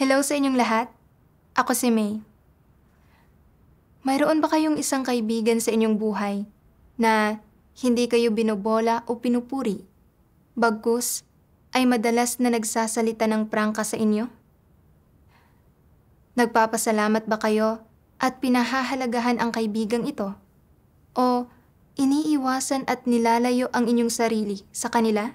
Hello sa inyong lahat. Ako si May. Mayroon ba kayong isang kaibigan sa inyong buhay na hindi kayo binobola o pinupuri, bagkus ay madalas na nagsasalita ng prangka sa inyo? Nagpapasalamat ba kayo at pinahahalagahan ang kaibigang ito? O iniiwasan at nilalayo ang inyong sarili sa kanila?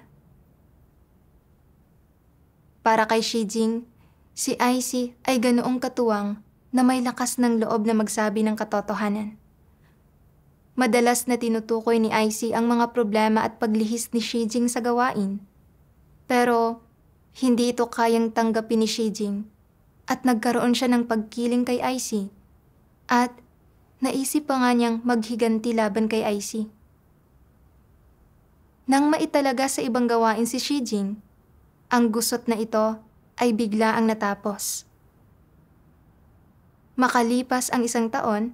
Para kay Shijing, si Icy ay ganoong katuwang na may lakas ng loob na magsabi ng katotohanan. Madalas na tinutukoy ni Icy ang mga problema at paglihis ni Shijing sa gawain. Pero hindi ito kayang tanggapin ni Shijing at nagkaroon siya ng pagkiling kay Icy at naisip pa nga niyang maghiganti laban kay Icy. Nang maitalaga sa ibang gawain si Shijing, ang gusot na ito ay bigla ang natapos. Makalipas ang 1 taon,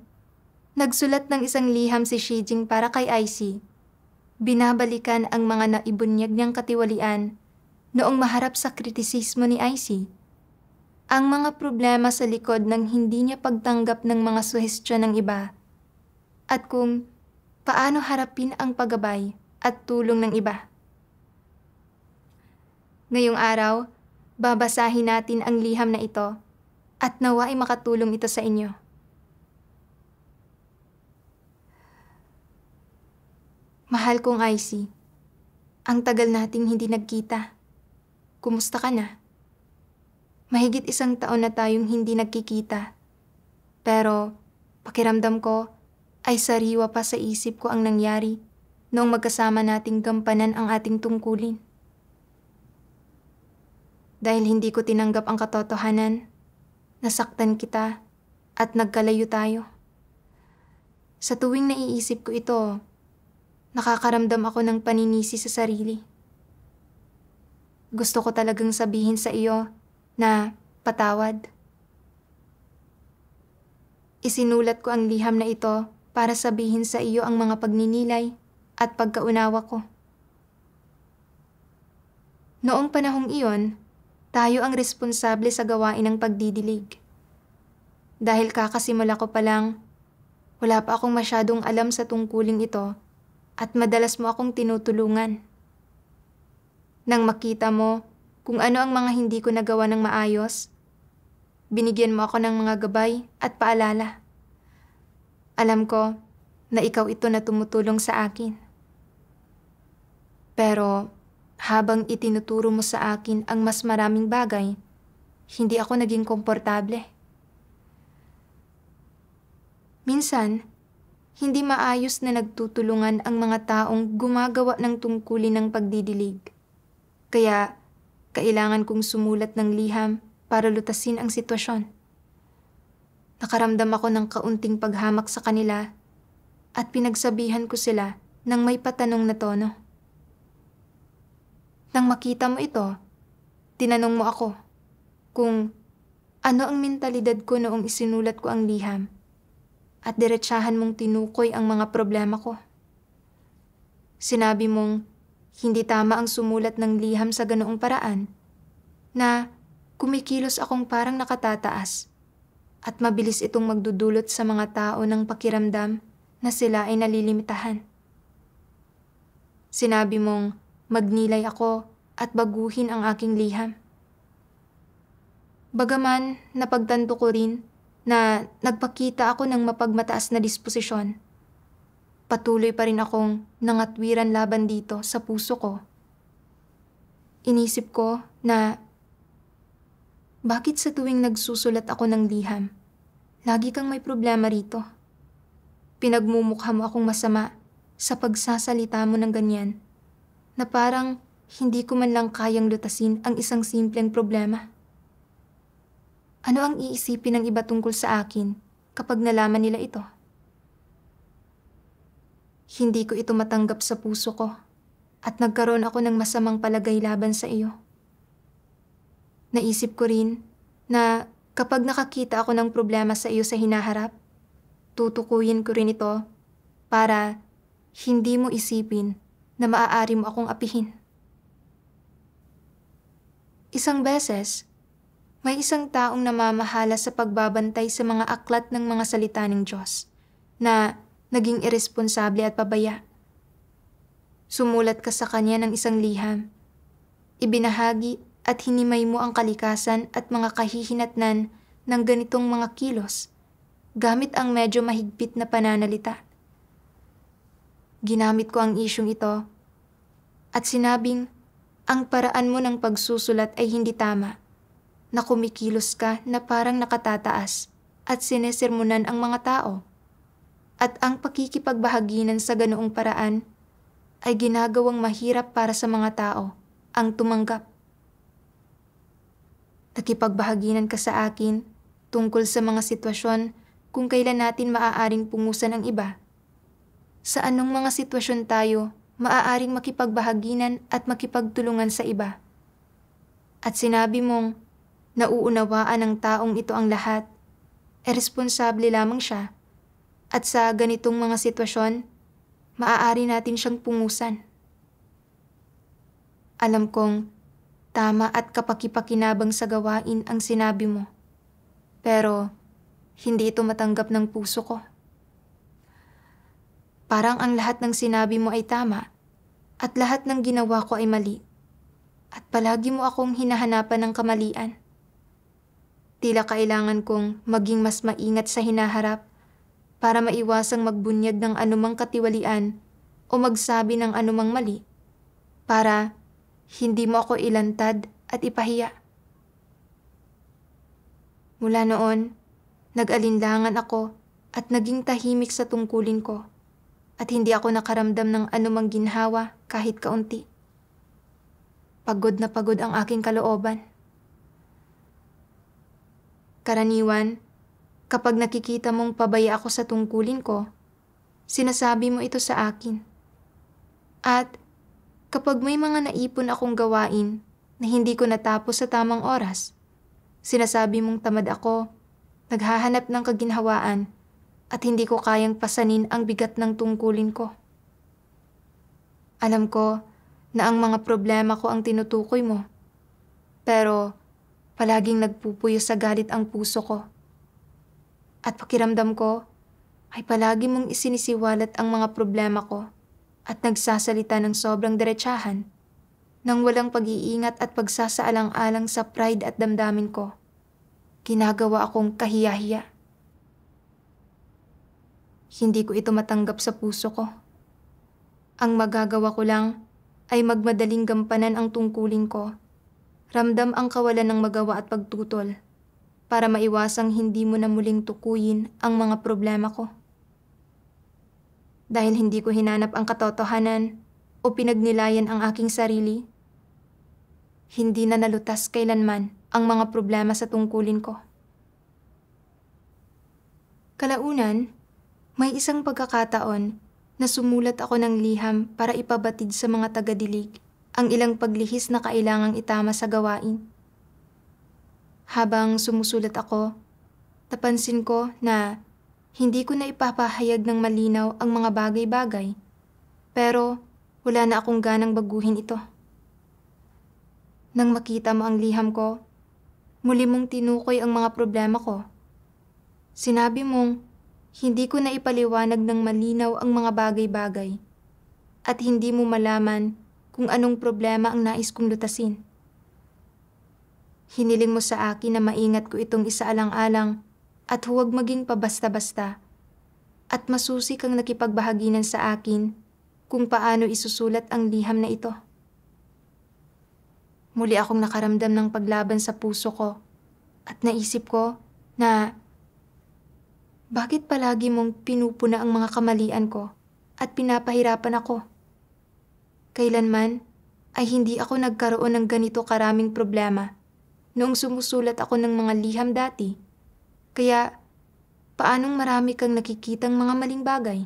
nagsulat ng isang liham si Shijing para kay Icy. Binabalikan ang mga naibunyag niyang katiwalian noong maharap sa kritisismo ni Icy. Ang mga problema sa likod ng hindi niya pagtanggap ng mga suhestyon ng iba at kung paano harapin ang paggabay at tulong ng iba. Ngayong araw, babasahin natin ang liham na ito at nawa ay makatulong ito sa inyo. Mahal kong Icy, ang tagal nating hindi nagkita. Kumusta ka na? Mahigit 1 taon na tayong hindi nagkikita. Pero pakiramdam ko ay sariwa pa sa isip ko ang nangyari noong magkasama nating gampanan ang ating tungkulin. Dahil hindi ko tinanggap ang katotohanan, nasaktan kita at nagkalayo tayo. Sa tuwing naiisip ko ito, nakakaramdam ako ng paninisi sa sarili. Gusto ko talagang sabihin sa iyo na patawad. Isinulat ko ang liham na ito para sabihin sa iyo ang mga pagninilay at pagkaunawa ko. Noong panahong iyon, tayo ang responsable sa gawain ng pagdidilig. Dahil kakasimula ko pa lang, wala pa akong masyadong alam sa tungkuling ito at madalas mo akong tinutulungan. Nang makita mo kung ano ang mga hindi ko nagawa ng maayos, binigyan mo ako ng mga gabay at paalala. Alam ko na ikaw ito na tumutulong sa akin. Pero habang itinuturo mo sa akin ang mas maraming bagay, hindi ako naging komportable. Minsan, hindi maayos na nagtutulungan ang mga taong gumagawa ng tungkulin ng pagdidilig. Kaya, kailangan kong sumulat ng liham para lutasin ang sitwasyon. Nakaramdam ako ng kaunting paghamak sa kanila at pinagsabihan ko sila ng may patanong na tono. Nang makita mo ito, tinanong mo ako kung ano ang mentalidad ko noong isinulat ko ang liham at diretsahan mong tinukoy ang mga problema ko. Sinabi mong hindi tama ang sumulat ng liham sa ganoong paraan na kumikilos akong parang nakatataas at mabilis itong magdudulot sa mga tao ng pakiramdam na sila ay nalilimitahan. Sinabi mong magnilay ako at baguhin ang aking liham. Bagaman napagtanto ko rin na nagpakita ako ng mapagmataas na disposisyon, patuloy pa rin akong nangatwiran laban dito sa puso ko. Inisip ko na bakit sa tuwing nagsusulat ako ng liham, lagi kang may problema rito. Pinagmumukha mo akong masama sa pagsasalita mo ng ganyan na parang hindi ko man lang kayang lutasin ang isang simpleng problema. Ano ang iisipin ng iba tungkol sa akin kapag nalaman nila ito? Hindi ko ito matanggap sa puso ko at nagkaroon ako ng masamang palagay laban sa iyo. Naisip ko rin na kapag nakakita ako ng problema sa iyo sa hinaharap, tutukuyin ko rin ito para hindi mo isipin na maaari mo akong apihin. Isang beses, May isang taong namamahala sa pagbabantay sa mga aklat ng mga salita ng Diyos na naging iresponsable at pabaya. Sumulat ka sa kanya ng isang liham. Ibinahagi at hinimay mo ang kalikasan at mga kahihinatnan ng ganitong mga kilos gamit ang medyo mahigpit na pananalita. Ginamit ko ang isyung ito at sinabing ang paraan mo ng pagsusulat ay hindi tama, na kumikilos ka na parang nakatataas at sinesermonan ang mga tao, at ang pakikipagbahaginan sa ganoong paraan ay ginagawang mahirap para sa mga tao ang tumanggap. Nakipagbahaginan ka sa akin tungkol sa mga sitwasyon kung kailan natin maaaring pungusan ang iba. Sa anong mga sitwasyon tayo maaaring makipagbahaginan at makipagtulungan sa iba. At sinabi mong nauunawaan ng taong ito ang lahat, responsable lamang siya, at sa ganitong mga sitwasyon, maaari natin siyang pungusan. Alam kong tama at kapakipakinabang sa gawain ang sinabi mo, pero hindi ito matanggap ng puso ko. Parang ang lahat ng sinabi mo ay tama at lahat ng ginawa ko ay mali, at palagi mo akong hinahanapan ng kamalian. Tila kailangan kong maging mas maingat sa hinaharap para maiwasang magbunyag ng anumang katiwalian o magsabi ng anumang mali, para hindi mo ako ilantad at ipahiya. Mula noon, nag-alinlangan ako at naging tahimik sa tungkulin ko, at hindi ako nakaramdam ng anumang ginhawa kahit kaunti. Pagod na pagod ang aking kalooban. Karaniwan, kapag nakikita mong pabaya ako sa tungkulin ko, sinasabi mo ito sa akin. At kapag may mga naipon akong gawain na hindi ko natapos sa tamang oras, sinasabi mong tamad ako, naghahanap ng kaginhawaan, at hindi ko kayang pasanin ang bigat ng tungkulin ko. Alam ko na ang mga problema ko ang tinutukoy mo, pero palaging nagpupuyo sa galit ang puso ko. At pakiramdam ko ay palagi mong isinisiwalat ang mga problema ko at nagsasalita ng sobrang diretsahan nang walang pag-iingat at pagsasaalang-alang sa pride at damdamin ko. Ginagawa akong kahiya-hiya. Hindi ko ito matanggap sa puso ko. Ang magagawa ko lang ay magmadaling gampanan ang tungkulin ko. Ramdam ang kawalan ng magawa at pagtutol para maiwasang hindi mo na muling tukuyin ang mga problema ko. Dahil hindi ko hinanap ang katotohanan o pinagnilayan ang aking sarili, hindi na nalutas kailanman ang mga problema sa tungkulin ko. Kalaunan, may isang pagkakataon na sumulat ako ng liham para ipabatid sa mga tagadilig ang ilang paglihis na kailangang itama sa gawain. Habang sumusulat ako, napansin ko na hindi ko na ipapahayag ng malinaw ang mga bagay-bagay, pero wala na akong ganang baguhin ito. Nang makita mo ang liham ko, muli mong tinukoy ang mga problema ko. Sinabi mong hindi ko na ipaliwanag ng malinaw ang mga bagay-bagay at hindi mo malaman kung anong problema ang nais kong lutasin. Hiniling mo sa akin na maingat ko itong isaalang-alang at huwag maging pabasta-basta, at masusi kang nakipagbahaginan sa akin kung paano isusulat ang liham na ito. Muli akong nakaramdam ng paglaban sa puso ko at naisip ko na bakit palagi mong pinupuna ang mga kamalian ko at pinapahirapan ako? Kailanman ay hindi ako nagkaroon ng ganito karaming problema noong sumusulat ako ng mga liham dati. Kaya paanong marami kang nakikitang mga maling bagay?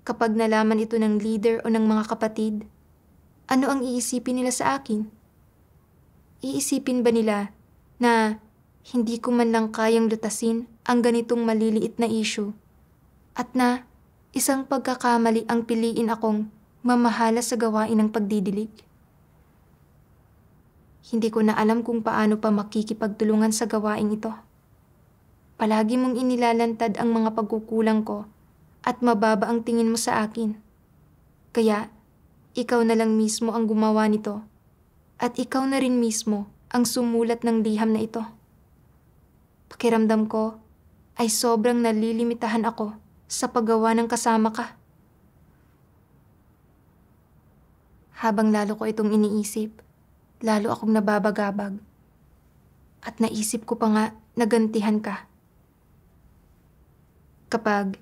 Kapag nalaman ito ng leader o ng mga kapatid, ano ang iisipin nila sa akin? Iisipin ba nila na hindi ko man lang kayang lutasin ang ganitong maliliit na issue at na isang pagkakamali ang piliin akong mamahala sa gawain ng pagdidilig? hindi ko na alam kung paano pa makikipagtulungan sa gawaing ito. Palagi mong inilalantad ang mga pagkukulang ko at mababa ang tingin mo sa akin. Kaya, ikaw na lang mismo ang gumawa nito at ikaw na rin mismo ang sumulat ng liham na ito. Pakiramdam ko ay sobrang nalilimitahan ako sa paggawa ng kasama ka. Habang lalo ko itong iniisip, lalo akong nababagabag. At naisip ko pa nga na gantihan ka. Kapag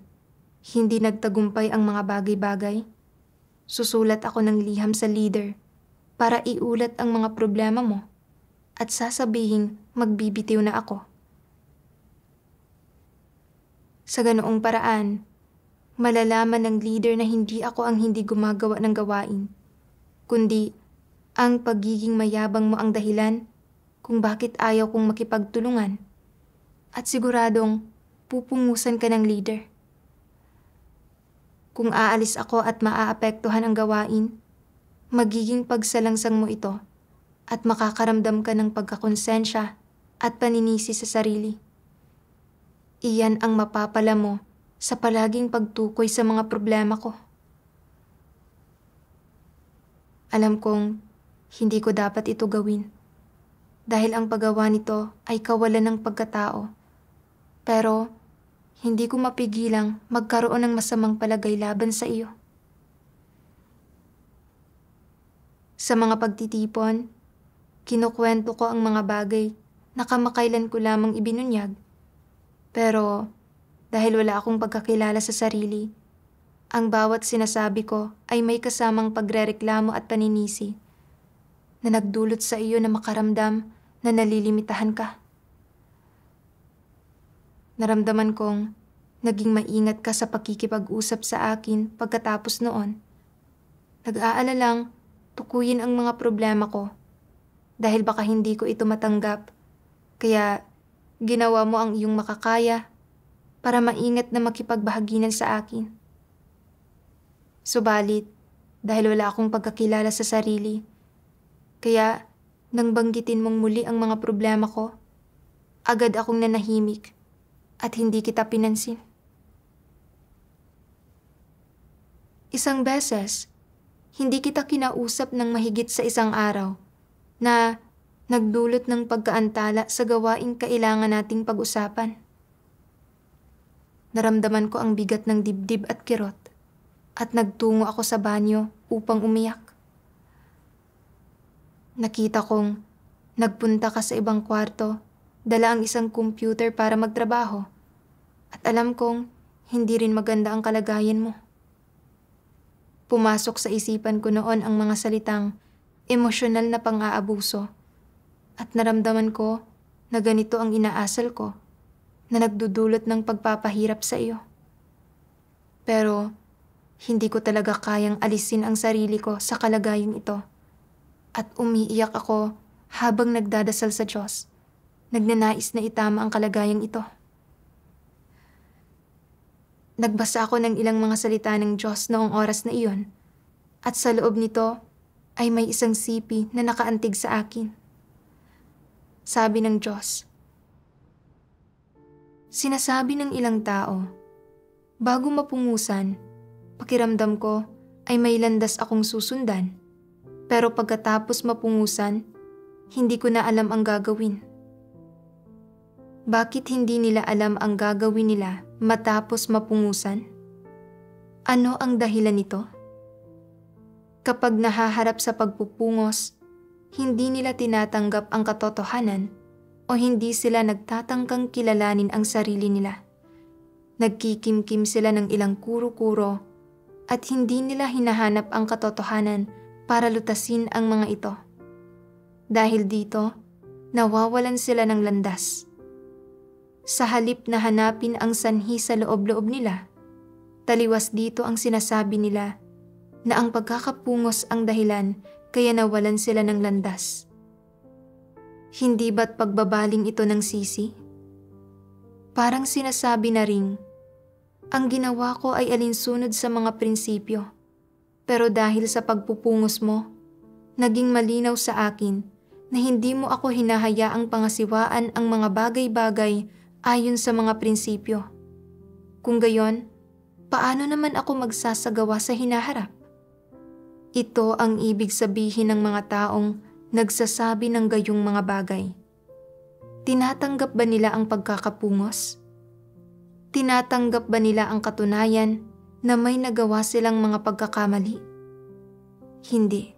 hindi nagtagumpay ang mga bagay-bagay, susulat ako ng liham sa leader para iulat ang mga problema mo at sasabihing magbibitiw na ako. Sa ganoong paraan, malalaman ng leader na hindi ako ang hindi gumagawa ng gawain, kundi ang pagiging mayabang mo ang dahilan kung bakit ayaw kong makipagtulungan at siguradong pupungusan ka ng leader. Kung aalis ako at maaapektuhan ang gawain, magiging pagsalangsang mo ito at makakaramdam ka ng pagkakonsensya at paninisi sa sarili. Iyan ang mapapala mo sa palaging pagtukoy sa mga problema ko. Alam kong hindi ko dapat ito gawin dahil ang paggawa nito ay kawalan ng pagkatao. Pero hindi ko mapigilang magkaroon ng masamang palagay laban sa iyo. Sa mga pagtitipon, kinukwento ko ang mga bagay na kamakailan ko lamang ibinunyag. Pero dahil wala akong pagkakilala sa sarili, ang bawat sinasabi ko ay may kasamang pagrereklamo at paninisi na nagdulot sa iyo na makaramdam na nalilimitahan ka. Naramdaman kong naging maingat ka sa pakikipag-usap sa akin pagkatapos noon. Nag-aalalang tukuyin ang mga problema ko dahil baka hindi ko ito matanggap, kaya ginawa mo ang iyong makakaya para maingat na makipagbahagi sa akin. Subalit, dahil wala akong pagkakilala sa sarili, kaya nang banggitin mong muli ang mga problema ko, agad akong nanahimik at hindi kita pinansin. Isang beses, hindi kita kinausap ng mahigit sa isang araw na nagdulot ng pagkaantala sa gawaing kailangan nating pag-usapan. Naramdaman ko ang bigat ng dibdib at kirot at nagtungo ako sa banyo upang umiyak. Nakita kong nagpunta ka sa ibang kwarto, dala ang isang computer para magtrabaho at alam kong hindi rin maganda ang kalagayan mo. Pumasok sa isipan ko noon ang mga salitang emosyonal na pang-aabuso at naramdaman ko na ganito ang inaasal ko na nagdudulot ng pagpapahirap sa iyo. Pero hindi ko talaga kayang alisin ang sarili ko sa kalagayang ito at umiiyak ako habang nagdadasal sa Diyos, nagnanais na itama ang kalagayang ito. Nagbasa ako ng ilang mga salita ng Diyos noong oras na iyon at sa loob nito ay may isang sipi na nakaantig sa akin. Sabi ng Diyos, sinasabi ng ilang tao, bago mapungusan, pakiramdam ko ay may landas akong susundan, pero pagkatapos mapungusan, hindi ko na alam ang gagawin. Bakit hindi nila alam ang gagawin nila matapos mapungusan? Ano ang dahilan nito? Kapag nahaharap sa pagpupungos, hindi nila tinatanggap ang katotohanan o hindi sila nagtatangkang kilalanin ang sarili nila. Nagkikimkim sila ng ilang kuro-kuro at hindi nila hinahanap ang katotohanan para lutasin ang mga ito. Dahil dito, nawawalan sila ng landas. Sa halip na hanapin ang sanhi sa loob-loob nila, taliwas dito ang sinasabi nila na ang pagkakapungos ang dahilan kaya nawalan sila ng landas. Hindi ba't pagbabaling ito ng sisi? Parang sinasabi na ring, ang ginawa ko ay alinsunod sa mga prinsipyo, pero dahil sa pagpupungos mo, naging malinaw sa akin na hindi mo ako hinahayaang pangasiwaan ang mga bagay-bagay ayon sa mga prinsipyo. Kung gayon, paano naman ako magsasagawa sa hinaharap? Ito ang ibig sabihin ng mga taong nagsasabi ng gayong mga bagay. Tinatanggap ba nila ang pagkakapungos? Tinatanggap ba nila ang katunayan na may nagawa silang mga pagkakamali? Hindi.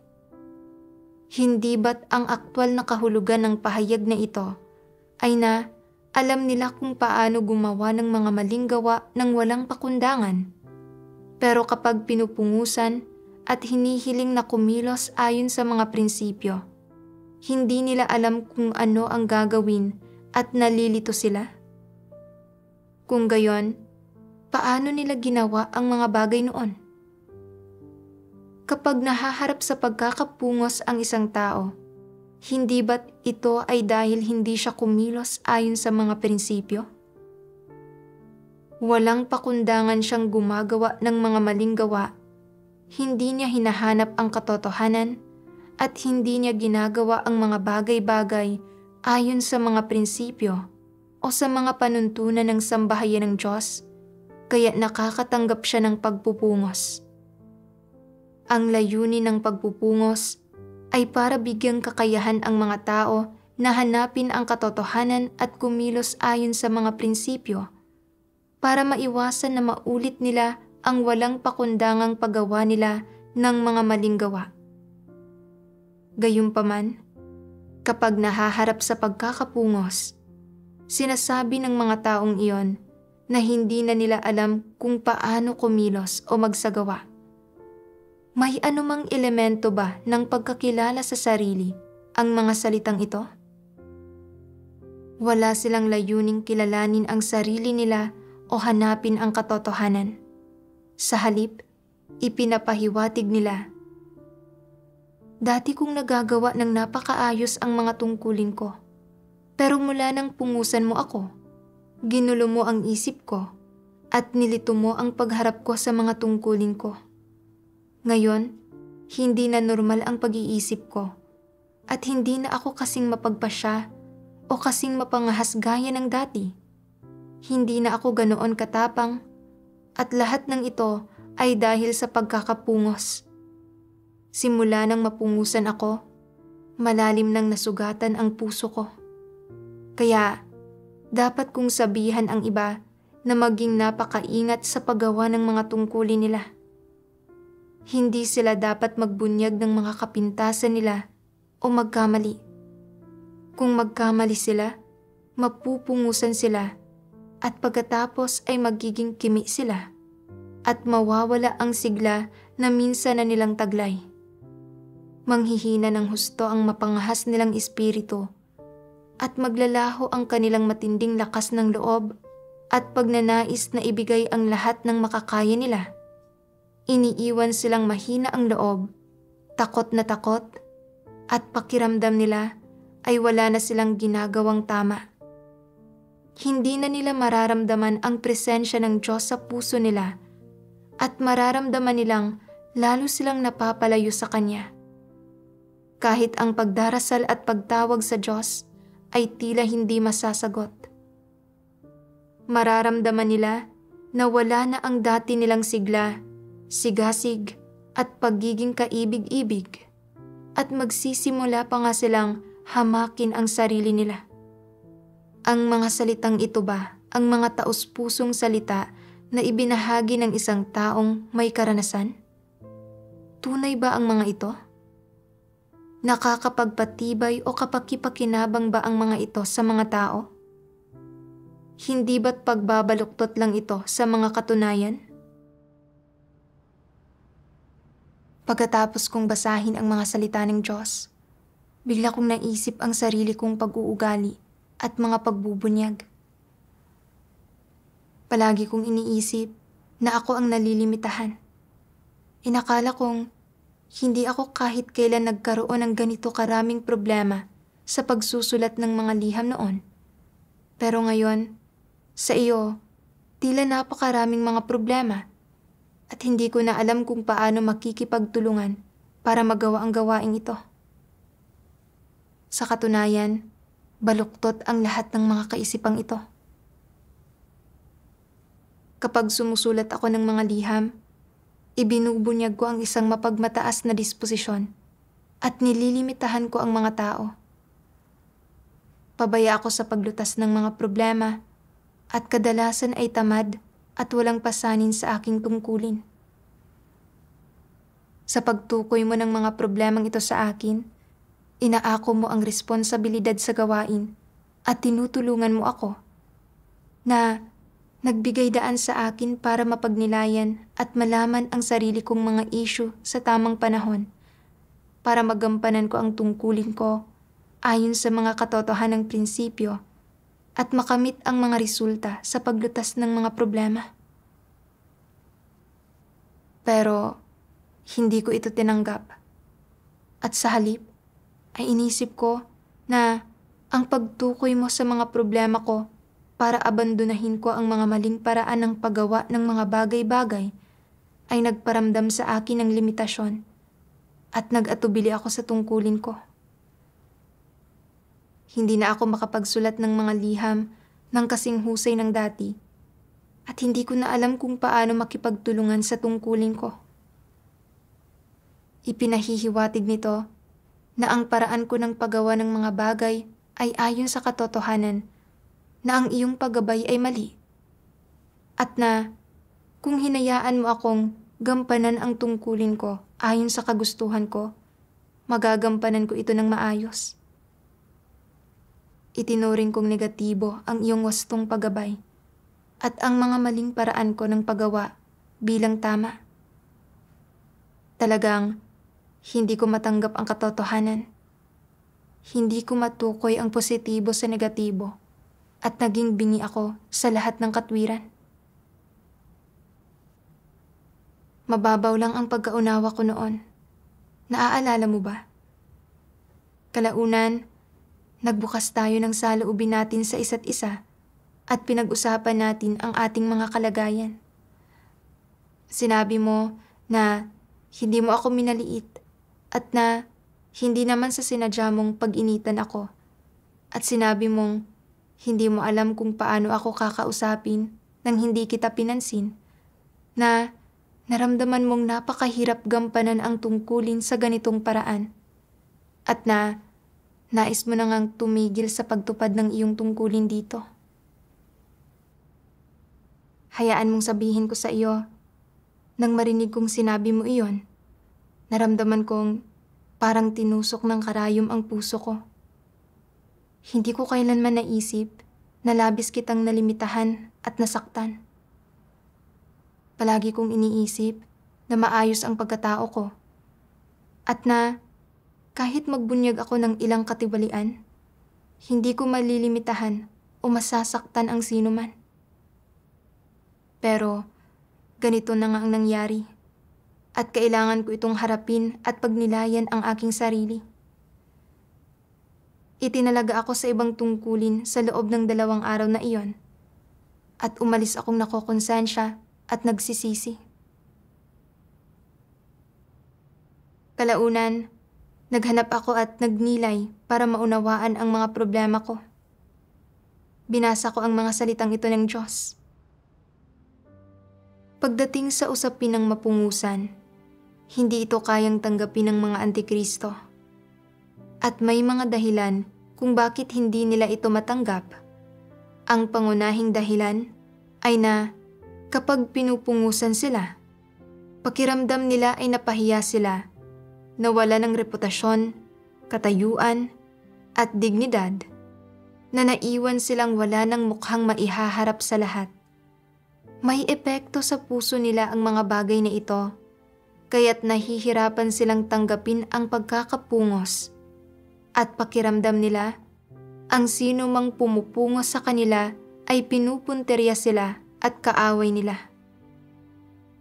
Hindi ba't ang aktwal na kahulugan ng pahayag na ito ay na alam nila kung paano gumawa ng mga maling gawa ng walang pakundangan? Pero kapag pinupungusan at hinihiling na kumilos ayon sa mga prinsipyo, hindi nila alam kung ano ang gagawin at nalilito sila? Kung gayon, paano nila ginawa ang mga bagay noon? Kapag nahaharap sa pagkakapungos ang isang tao, hindi ba't ito ay dahil hindi siya kumilos ayon sa mga prinsipyo? Walang pakundangan siyang gumagawa ng mga maling gawa, hindi niya hinahanap ang katotohanan at hindi niya ginagawa ang mga bagay-bagay ayon sa mga prinsipyo o sa mga panuntunan ng sambahayan ng Diyos, kaya nakakatanggap siya ng pagpupungos. Ang layunin ng pagpupungos ay para bigyang kakayahan ang mga tao na hanapin ang katotohanan at kumilos ayon sa mga prinsipyo para maiwasan na maulit nila ang walang pakundangang paggawa nila ng mga maling gawa. Gayunpaman, kapag nahaharap sa pagkakapungos, sinasabi ng mga taong iyon na hindi na nila alam kung paano kumilos o magsagawa. May anumang elemento ba ng pagkakilala sa sarili ang mga salitang ito? Wala silang layuning kilalanin ang sarili nila o hanapin ang katotohanan. Sa halip, ipinapahiwatig nila, "Dati kong nagagawa ng napakaayos ang mga tungkulin ko, pero mula nang pungusan mo ako, ginulo mo ang isip ko at nilito mo ang pagharap ko sa mga tungkulin ko. Ngayon, hindi na normal ang pag-iisip ko at hindi na ako kasing mapagpasya o kasing mapangahas gaya ng dati. Hindi na ako ganoon katapang at lahat ng ito ay dahil sa pagkakapungos. Simula nang mapungusan ako, malalim nang nasugatan ang puso ko. Kaya, dapat kong sabihan ang iba na maging napakaingat sa paggawa ng mga tungkulin nila. Hindi sila dapat magbunyag ng mga kapintasan nila o magkamali. Kung magkamali sila, mapupungusan sila at pagkatapos ay magiging kimi sila at mawawala ang sigla na minsan na nilang taglay. Manghihina ng husto ang mapangahas nilang espiritu at maglalaho ang kanilang matinding lakas ng loob at pagnanais na ibigay ang lahat ng makakaya nila. Iniiwan silang mahina ang loob, takot na takot, at pakiramdam nila ay wala na silang ginagawang tama. Hindi na nila mararamdaman ang presensya ng Diyos sa puso nila at mararamdaman nilang lalo silang napapalayo sa Kanya. Kahit ang pagdarasal at pagtawag sa Diyos ay tila hindi masasagot. Mararamdaman nila na wala na ang dati nilang sigla, sigasig at pagiging kaibig-ibig at magsisimula pa nga silang hamakin ang sarili nila. Ang mga salitang ito ba ang mga taos-pusong salita na ibinahagi ng isang taong may karanasan? Tunay ba ang mga ito? Nakakapagpatibay o kapakipakinabang ba ang mga ito sa mga tao? Hindi ba't pagbabaluktot lang ito sa mga katunayan? Pagkatapos kong basahin ang mga salita ng Diyos, bigla kong naisip ang sarili kong pag-uugali at mga pagbubunyag. Palagi kong iniisip na ako ang nalilimitahan. Inakala kong hindi ako kahit kailan nagkaroon ng ganito karaming problema sa pagsusulat ng mga liham noon. Pero ngayon, sa iyo, tila napakaraming mga problema at hindi ko na alam kung paano makikipagtulungan para magawa ang gawaing ito. Sa katunayan, baluktot ang lahat ng mga kaisipang ito. Kapag sumusulat ako ng mga liham, ibinubunyag ko ang isang mapagmataas na disposisyon at nililimitahan ko ang mga tao. Pabaya ako sa paglutas ng mga problema at kadalasan ay tamad at walang pasanin sa aking tungkulin. Sa pagtukoy mo ng mga problemang ito sa akin, inaako mo ang responsibilidad sa gawain at tinutulungan mo ako na nagbigay daan sa akin para mapagnilayan at malaman ang sarili kong mga issue sa tamang panahon para magampanan ko ang tungkulin ko ayon sa mga katotohanang prinsipyo at makamit ang mga resulta sa paglutas ng mga problema. Pero hindi ko ito tinanggap. At sa halip ay inisip ko na ang pagtukoy mo sa mga problema ko para abandonahin ko ang mga maling paraan ng paggawa ng mga bagay-bagay ay nagparamdam sa akin ng limitasyon at nag-atubili ako sa tungkulin ko. Hindi na ako makapagsulat ng mga liham ng kasing husay ng dati at hindi ko na alam kung paano makipagtulungan sa tungkulin ko. Ipinahihiwatig nito na ang paraan ko ng paggawa ng mga bagay ay ayon sa katotohanan na ang iyong paggabay ay mali at na kung hinayaan mo akong gampanan ang tungkulin ko ayon sa kagustuhan ko, magagampanan ko ito ng maayos. Itinuring kong negatibo ang iyong wastong paggabay at ang mga maling paraan ko ng paggawa bilang tama. Talagang hindi ko matanggap ang katotohanan. Hindi ko matukoy ang positibo sa negatibo at naging bingi ako sa lahat ng katwiran. Mababaw lang ang pagkaunawa ko noon. Naaalala mo ba? Kalaunan, nagbukas tayo ng saloobin natin sa isa't isa at pinag-usapan natin ang ating mga kalagayan. Sinabi mo na hindi mo ako minaliit at na hindi naman sa sinadya mong pag-initan ako. At sinabi mong hindi mo alam kung paano ako kakausapin nang hindi kita pinansin, na naramdaman mong napakahirap gampanan ang tungkulin sa ganitong paraan, at na nais mo na ngang tumigil sa pagtupad ng iyong tungkulin dito. Hayaan mong sabihin ko sa iyo, nang marinig kong sinabi mo iyon, naramdaman kong parang tinusok ng karayom ang puso ko. Hindi ko kailanman naisip na labis kitang nalimitahan at nasaktan. Palagi kong iniisip na maayos ang pagkatao ko at na kahit magbunyag ako ng ilang katiwalian, hindi ko malilimitahan o masasaktan ang sinuman. Pero ganito na nga ang nangyari at kailangan ko itong harapin at pagnilayan ang aking sarili. Itinalaga ako sa ibang tungkulin sa loob ng 2 araw na iyon at umalis akong nakokonsensya at nagsisisi. Kalaunan, naghanap ako at nagnilay para maunawaan ang mga problema ko. Binasa ko ang mga salitang ito ng Diyos. Pagdating sa usapin ng mapungusan, hindi ito kayang tanggapin ng mga antikristo. At may mga dahilan kung bakit hindi nila ito matanggap. Ang pangunahing dahilan ay na kapag pinupungusan sila, pakiramdam nila ay napahiya sila, nawala ng reputasyon, katayuan, at dignidad, na naiwan silang wala ng mukhang maihaharap sa lahat. May epekto sa puso nila ang mga bagay na ito, kaya't nahihirapan silang tanggapin ang pagkakapungos at pakiramdam nila ang sino mang pumupungos sa kanila ay pinupunterya sila at kaaway nila.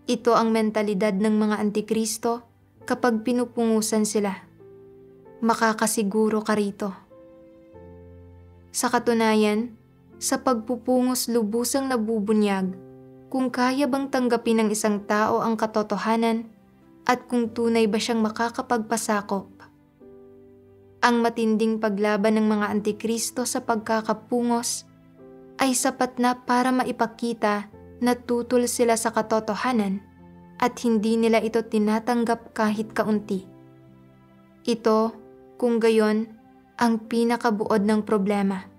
Ito ang mentalidad ng mga antikristo kapag pinupungusan sila. Makakasiguro ka rito. Sa katunayan, sa pagpupungos lubusang nabubunyag, kung kaya bang tanggapin ng isang tao ang katotohanan at kung tunay ba siyang makakapagpasakop. Ang matinding paglaban ng mga antikristo sa pagkakapungos ay sapat na para maipakita na tutol sila sa katotohanan at hindi nila ito tinatanggap kahit kaunti. Ito, kung gayon, ang pinakabuod ng problema.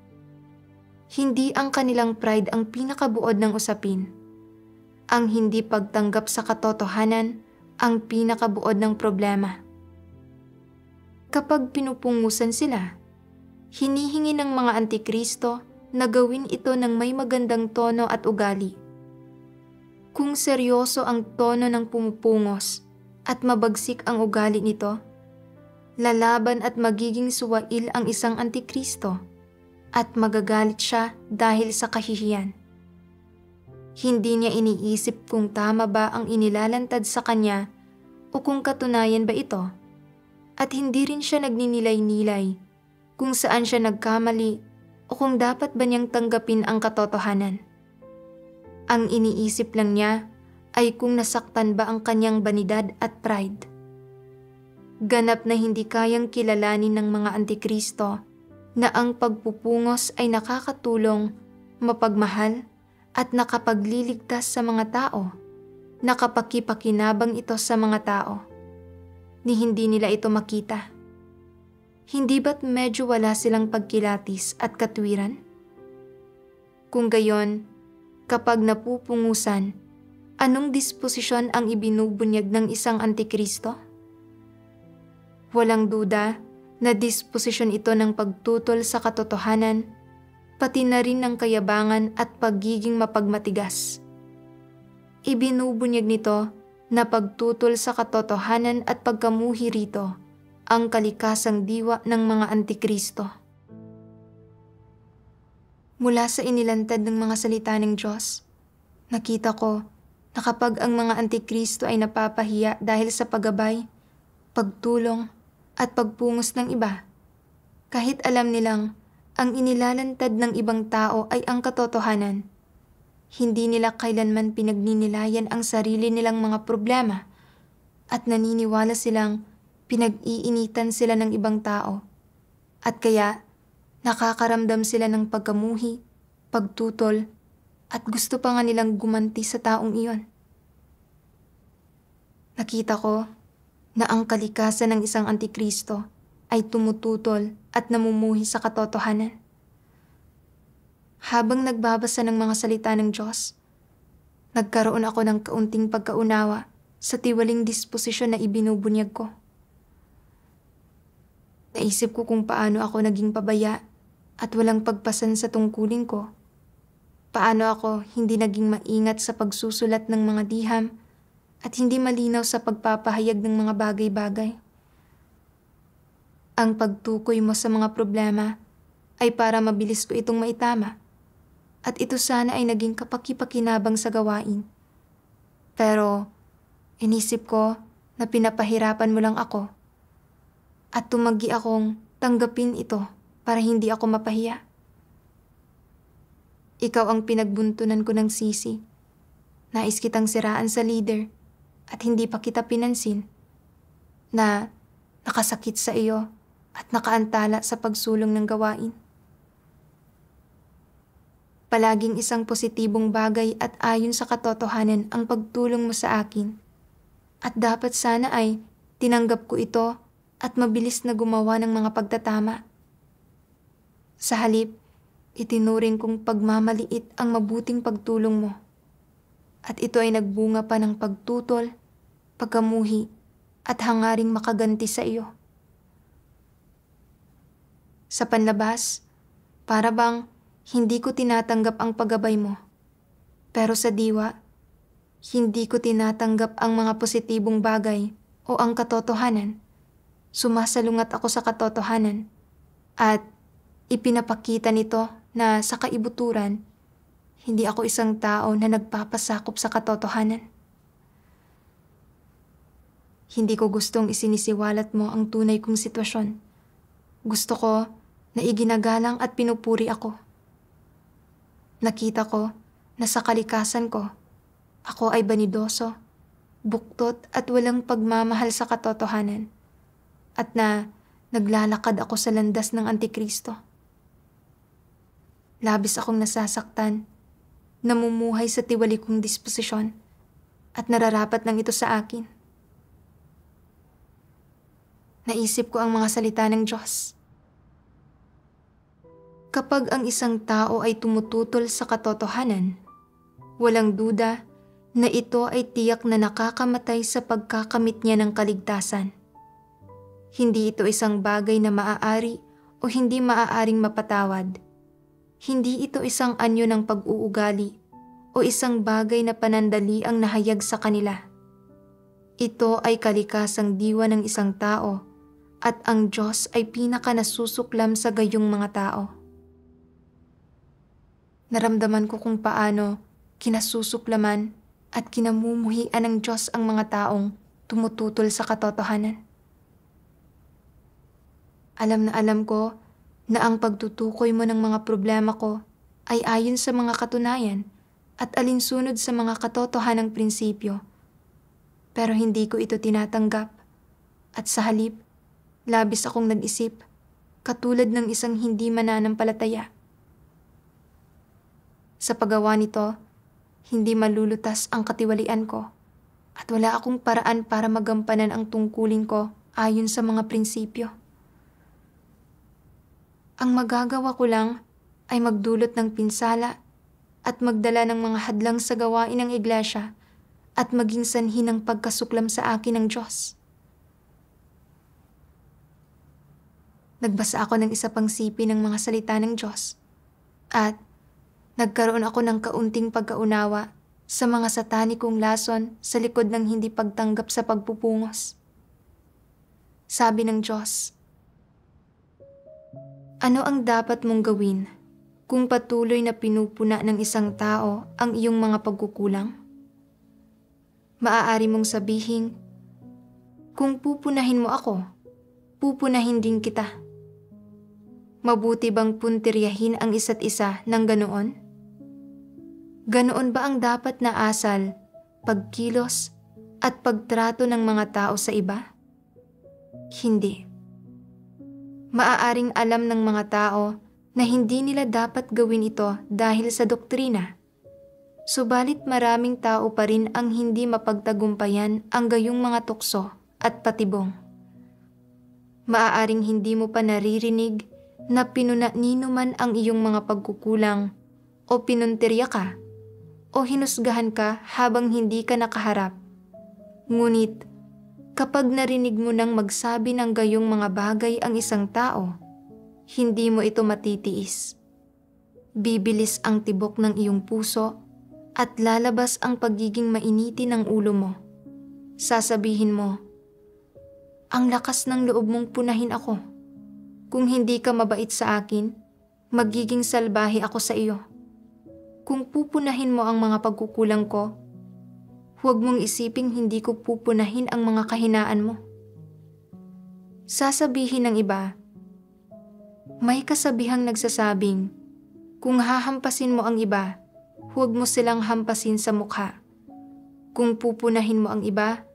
Hindi ang kanilang pride ang pinakabuod ng usapin. Ang hindi pagtanggap sa katotohanan ang pinakabuod ng problema. Kapag pinupungusan sila, hinihingi ng mga antikristo na gawin ito ng may magandang tono at ugali. Kung seryoso ang tono ng pumupungos at mabagsik ang ugali nito, lalaban at magiging suwail ang isang antikristo at magagalit siya dahil sa kahihiyan. Hindi niya iniisip kung tama ba ang inilalantad sa kanya o kung katunayan ba ito, at hindi rin siya nagninilay-nilay kung saan siya nagkamali o kung dapat ba niyang tanggapin ang katotohanan. Ang iniisip lang niya ay kung nasaktan ba ang kanyang banidad at pride. Ganap na hindi kayang kilalanin ng mga antikristo na ang pagpupungos ay nakakatulong, mapagmahal at nakapagliligtas sa mga tao, nakapakipakinabang ito sa mga tao, ni hindi nila ito makita. Hindi ba't medyo wala silang pagkilatis at katwiran? Kung gayon, kapag napupungusan, anong disposisyon ang ibinubunyag ng isang antikristo? Walang duda na disposisyon ito ng pagtutol sa katotohanan, pati na rin ng kayabangan at pagiging mapagmatigas. Ibinubunyag nito na pagtutol sa katotohanan at pagkamuhi rito ang kalikasang diwa ng mga antikristo. Mula sa inilantad ng mga salita ng Diyos, nakita ko na kapag ang mga antikristo ay napapahiya dahil sa paggabay, pagtulong, at pagpungos ng iba, kahit alam nilang ang inilalantad ng ibang tao ay ang katotohanan, hindi nila kailanman pinagninilayan ang sarili nilang mga problema at naniniwala silang pinag-iinitan sila ng ibang tao, at kaya nakakaramdam sila ng pagkamuhi, pagtutol, at gusto pa nga nilang gumanti sa taong iyon. Nakita ko na ang kalikasan ng isang antikristo ay tumututol at namumuhi sa katotohanan. Habang nagbabasa ng mga salita ng Diyos, nagkaroon ako ng kaunting pagkaunawa sa tiwaling disposisyon na ibinubunyag ko. Naisip ko kung paano ako naging pabaya at walang pagpasan sa tungkulin ko. Paano ako hindi naging maingat sa pagsusulat ng mga liham at hindi malinaw sa pagpapahayag ng mga bagay-bagay. Ang pagtukoy mo sa mga problema ay para mabilis ko itong maitama, at ito sana ay naging kapakipakinabang sa gawain. Pero inisip ko na pinapahirapan mo lang ako, at tumanggi akong tanggapin ito para hindi ako mapahiya. Ikaw ang pinagbuntunan ko ng sisi. Nais kitang siraan sa leader at hindi pa kita pinansin, na nakasakit sa iyo at nakaantala sa pagsulong ng gawain. Palaging isang positibong bagay at ayon sa katotohanan ang pagtulong mo sa akin, at dapat sana ay tinanggap ko ito at mabilis na gumawa ng mga pagtatama. Sa halip, itinuring kong pagmamaliit ang mabuting pagtulong mo. At ito ay nagbunga pa ng pagtutol, pagkamuhi, at hangaring makaganti sa iyo. Sa panlabas, para bang hindi ko tinatanggap ang paggabay mo. Pero sa diwa, hindi ko tinatanggap ang mga positibong bagay o ang katotohanan. Sumasalungat ako sa katotohanan at ipinapakita nito na sa kaibuturan, hindi ako isang tao na nagpapasakop sa katotohanan. Hindi ko gustong isinisiwalat mo ang tunay kong sitwasyon. Gusto ko na iginagalang at pinupuri ako. Nakita ko na sa kalikasan ko, ako ay banidoso, buktot at walang pagmamahal sa katotohanan. At na Naglalakad ako sa landas ng Antikristo. Labis akong nasasaktan, namumuhay sa tiwalikong disposisyon, at nararapat lang ito sa akin. Naisip ko ang mga salita ng Diyos. Kapag ang isang tao ay tumututol sa katotohanan, walang duda na ito ay tiyak na nakakamatay sa pagkakamit niya ng kaligtasan. Hindi ito isang bagay na maaari o hindi maaaring mapatawad. Hindi ito isang anyo ng pag-uugali o isang bagay na panandali ang nahayag sa kanila. Ito ay kalikasang diwa ng isang tao at ang Diyos ay pinaka nasusuklam sa gayong mga tao. Naramdaman ko kung paano kinasusuklaman at kinamumuhian ng Diyos ang mga taong tumututol sa katotohanan. Alam na alam ko na ang pagtutukoy mo ng mga problema ko ay ayon sa mga katunayan at alinsunod sa mga katotohanang prinsipyo. Pero hindi ko ito tinatanggap at sa halip, labis akong nag-isip katulad ng isang hindi mananampalataya. Sa paggawa nito, hindi malulutas ang katiwalian ko at wala akong paraan para magampanan ang tungkulin ko ayon sa mga prinsipyo. Ang magagawa ko lang ay magdulot ng pinsala at magdala ng mga hadlang sa gawain ng iglesia at maging sanhi ng pagkasuklam sa akin ng Diyos. Nagbasa ako ng isa pang sipi ng mga salita ng Diyos at nagkaroon ako ng kaunting pagkaunawa sa mga satanikong lason sa likod ng hindi pagtanggap sa pagpupungos. Sabi ng Diyos, ano ang dapat mong gawin kung patuloy na pinupuna ng isang tao ang iyong mga pagkukulang? Maaari mong sabihin, kung pupunahin mo ako, pupunahin din kita. Mabuti bang puntiryahin ang isa't isa ng ganoon? Ganoon ba ang dapat na asal, pagkilos, at pagtrato ng mga tao sa iba? Hindi. Maaaring alam ng mga tao na hindi nila dapat gawin ito dahil sa doktrina. Subalit maraming tao pa rin ang hindi mapagtagumpayan ang gayong mga tukso at patibong. Maaaring hindi mo pa naririnig na pinunanino man ang iyong mga pagkukulang o pinuntirya ka o hinusgahan ka habang hindi ka nakaharap. Ngunit, kapag narinig mo nang magsabi ng gayong mga bagay ang isang tao, hindi mo ito matitiis. Bibilis ang tibok ng iyong puso at lalabas ang pagiging mainiti ng ulo mo. Sasabihin mo, ang lakas ng loob mong punahin ako. Kung hindi ka mabait sa akin, magiging salbahe ako sa iyo. Kung pupunahin mo ang mga pagkukulang ko, huwag mong isiping hindi ko pupunahin ang mga kahinaan mo. Sasabihin ng iba, may kasabihang nagsasabing, kung hahampasin mo ang iba, huwag mo silang hampasin sa mukha. Kung pupunahin mo ang iba,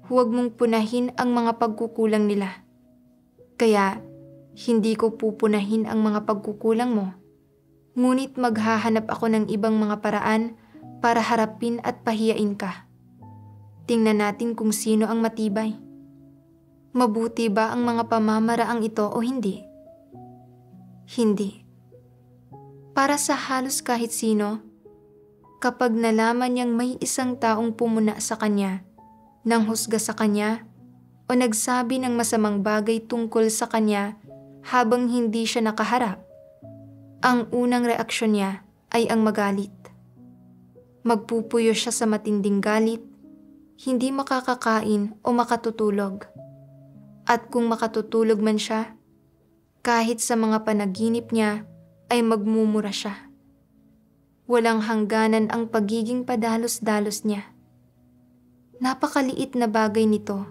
huwag mong punahin ang mga pagkukulang nila. Kaya, hindi ko pupunahin ang mga pagkukulang mo. Ngunit maghahanap ako ng ibang mga paraan para harapin at pahiyain ka. Tingnan natin kung sino ang matibay. Mabuti ba ang mga pamamaraang ito o hindi? Hindi. Para sa halos kahit sino, kapag nalaman niyang may isang taong pumuna sa kanya, nang husga sa kanya, o nagsabi ng masamang bagay tungkol sa kanya habang hindi siya nakaharap, ang unang reaksyon niya ay ang magalit. Magpupuyo siya sa matinding galit, hindi makakakain o makatutulog. At kung makatutulog man siya, kahit sa mga panaginip niya ay magmumura siya. Walang hangganan ang pagiging padalos-dalos niya. Napakaliit na bagay nito,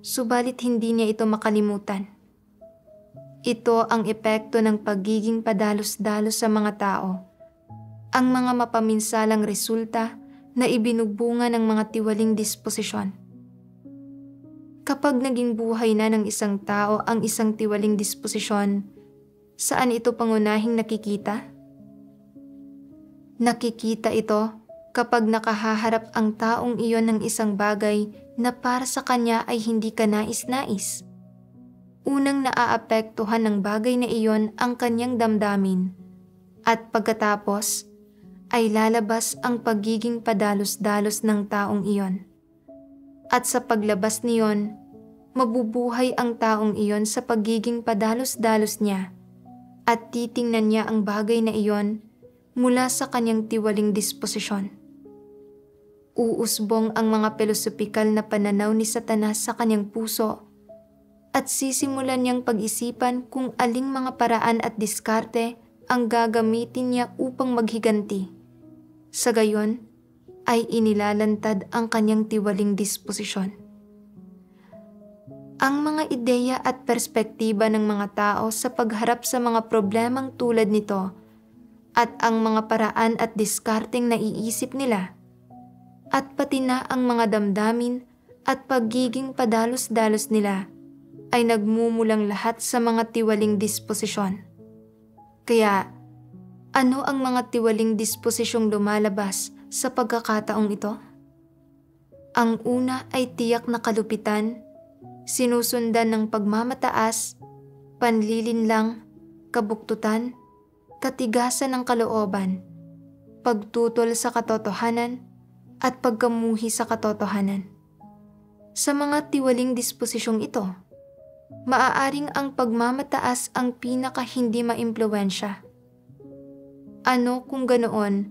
subalit hindi niya ito makalimutan. Ito ang epekto ng pagiging padalos-dalos sa mga tao. Ang mga mapaminsalang resulta na ibinugbunga ng mga tiwaling disposisyon. Kapag naging buhay na ng isang tao ang isang tiwaling disposisyon, saan ito pangunahing nakikita? Nakikita ito kapag nakahaharap ang taong iyon ng isang bagay na para sa kanya ay hindi kanais-nais. Unang naaapektuhan ng bagay na iyon ang kanyang damdamin, at pagkatapos ay lalabas ang pagiging padalos-dalos ng taong iyon. At sa paglabas niyon, mabubuhay ang taong iyon sa pagiging padalos-dalos niya at titingnan niya ang bagay na iyon mula sa kanyang tiwaling disposisyon. Uusbong ang mga pilosopikal na pananaw ni Satanas sa kanyang puso at sisimulan niyang pag-isipan kung aling mga paraan at diskarte ang gagamitin niya upang maghiganti. Sa gayon, ay inilalantad ang kanyang tiwaling disposisyon. Ang mga ideya at perspektiba ng mga tao sa pagharap sa mga problemang tulad nito at ang mga paraan at diskarteng naiisip nila at pati na ang mga damdamin at pagiging padalos-dalos nila ay nagmumulang lahat sa mga tiwaling disposisyon. Kaya, ano ang mga tiwaling disposisyong lumalabas sa pagkakataong ito? Ang una ay tiyak na kalupitan, sinusundan ng pagmamataas, panlilinlang, kabuktutan, katigasan ng kalooban, pagtutol sa katotohanan, at pagkamuhi sa katotohanan. Sa mga tiwaling disposisyong ito, maaaring ang pagmamataas ang pinaka hindi maimpluwensya. Ano kung ganoon,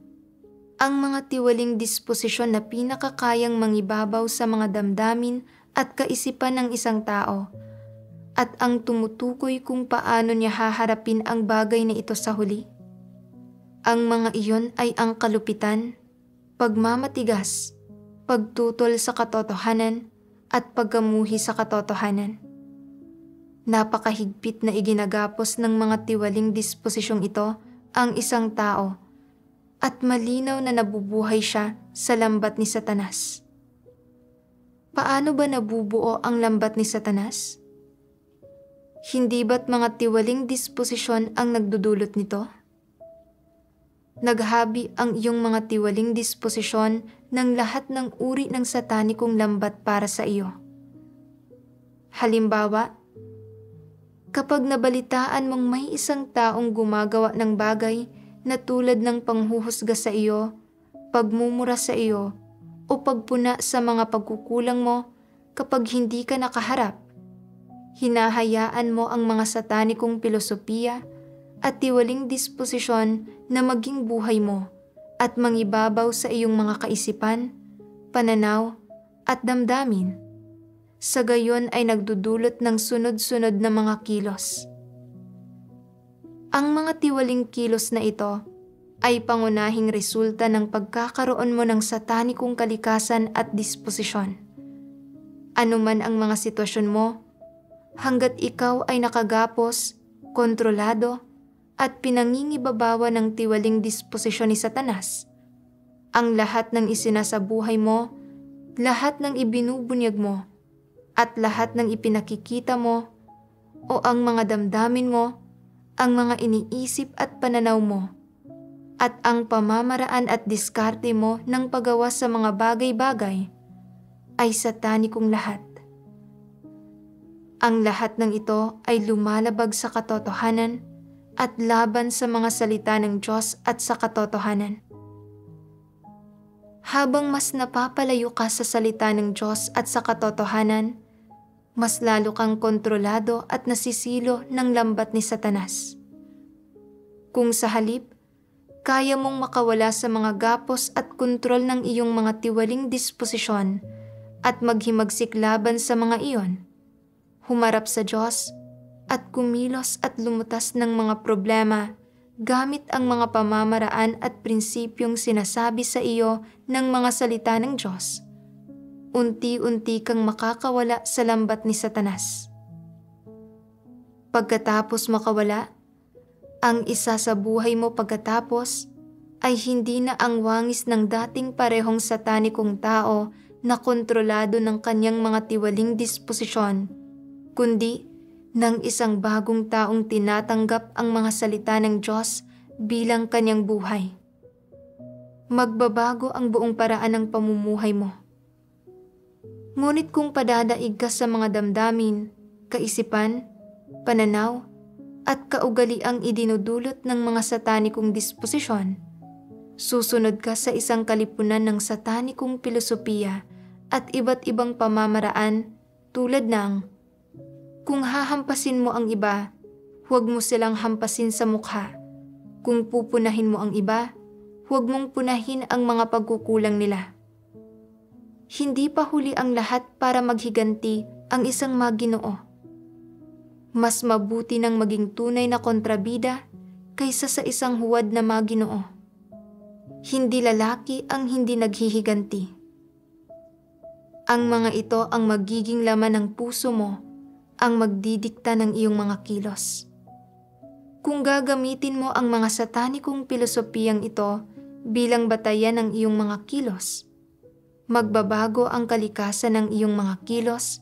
ang mga tiwaling disposisyon na pinakakayang mangibabaw sa mga damdamin at kaisipan ng isang tao at ang tumutukoy kung paano niya haharapin ang bagay na ito sa huli? Ang mga iyon ay ang kalupitan, pagmamatigas, pagtutol sa katotohanan at pagkamuhi sa katotohanan. Napakahigpit na iginagapos ng mga tiwaling disposisyong ito ang isang tao at malinaw na nabubuhay siya sa lambat ni Satanas. Paano ba nabubuo ang lambat ni Satanas? Hindi ba't mga tiwaling disposisyon ang nagdudulot nito? Naghabi ang iyong mga tiwaling disposisyon ng lahat ng uri ng satanikong lambat para sa iyo. Halimbawa, kapag nabalitaan mong may isang taong gumagawa ng bagay na tulad ng panghuhusga sa iyo, pagmumura sa iyo, o pagpuna sa mga pagkukulang mo kapag hindi ka nakaharap, hinahayaan mo ang mga satanikong pilosopiya at tiwaling disposisyon na maging buhay mo at mangibabaw sa iyong mga kaisipan, pananaw, at damdamin. Sa gayon ay nagdudulot ng sunod-sunod na mga kilos. Ang mga tiwaling kilos na ito ay pangunahing resulta ng pagkakaroon mo ng satanikong kalikasan at disposisyon. Ano man ang mga sitwasyon mo, hanggat ikaw ay nakagapos, kontrolado, at pinangingibabawan ng tiwaling disposisyon ni Satanas, ang lahat ng isinasabuhay mo, lahat ng ibinubunyag mo, at lahat ng ipinakikita mo, o ang mga damdamin mo, ang mga iniisip at pananaw mo, at ang pamamaraan at diskarte mo ng paggawa sa mga bagay-bagay ay satanikong lahat. Ang lahat ng ito ay lumalabag sa katotohanan at laban sa mga salita ng Diyos at sa katotohanan. Habang mas napapalayo ka sa salita ng Diyos at sa katotohanan, mas lalo kang kontrolado at nasisilo ng lambat ni Satanas. Kung sa halip, kaya mong makawala sa mga gapos at kontrol ng iyong mga tiwaling disposisyon at maghimagsik laban sa mga iyon, humarap sa Diyos at kumilos at lumutas ng mga problema gamit ang mga pamamaraan at prinsipyong sinasabi sa iyo ng mga salita ng Diyos, unti-unti kang makakawala sa lambat ni Satanas. Pagkatapos makawala, ang isa sa buhay mo pagkatapos ay hindi na ang wangis ng dating parehong satanikong tao na kontrolado ng kanyang mga tiwaling disposisyon, kundi ng isang bagong taong tinatanggap ang mga salita ng Diyos bilang kanyang buhay. Magbabago ang buong paraan ng pamumuhay mo. Ngunit kung padadaig ka sa mga damdamin, kaisipan, pananaw, at kaugaliang idinudulot ng mga satanikong disposisyon, susunod ka sa isang kalipunan ng satanikong pilosopiya at iba't ibang pamamaraan tulad ng kung hahampasin mo ang iba, huwag mo silang hampasin sa mukha. Kung pupunahin mo ang iba, huwag mong punahin ang mga pagkukulang nila. Hindi pa huli ang lahat para maghiganti ang isang maginoo. Mas mabuti nang maging tunay na kontrabida kaysa sa isang huwad na maginoo. Hindi lalaki ang hindi naghihiganti. Ang mga ito ang magiging laman ng puso mo, ang magdidikta ng iyong mga kilos. Kung gagamitin mo ang mga satanikong pilosopiyang ito bilang batayan ng iyong mga kilos, magbabago ang kalikasan ng iyong mga kilos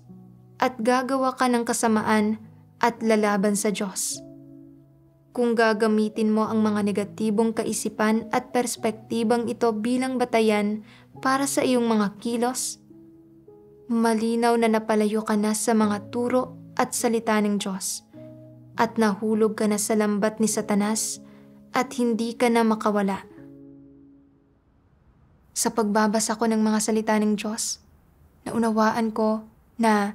at gagawa ka ng kasamaan at lalaban sa Diyos. Kung gagamitin mo ang mga negatibong kaisipan at perspektibang ito bilang batayan para sa iyong mga kilos, malinaw na napalayo ka na sa mga turo at salita ng Diyos at nahulog ka na sa lambat ni Satanas at hindi ka na makawala. Sa pagbabasa ko ng mga salita ng Diyos, naunawaan ko na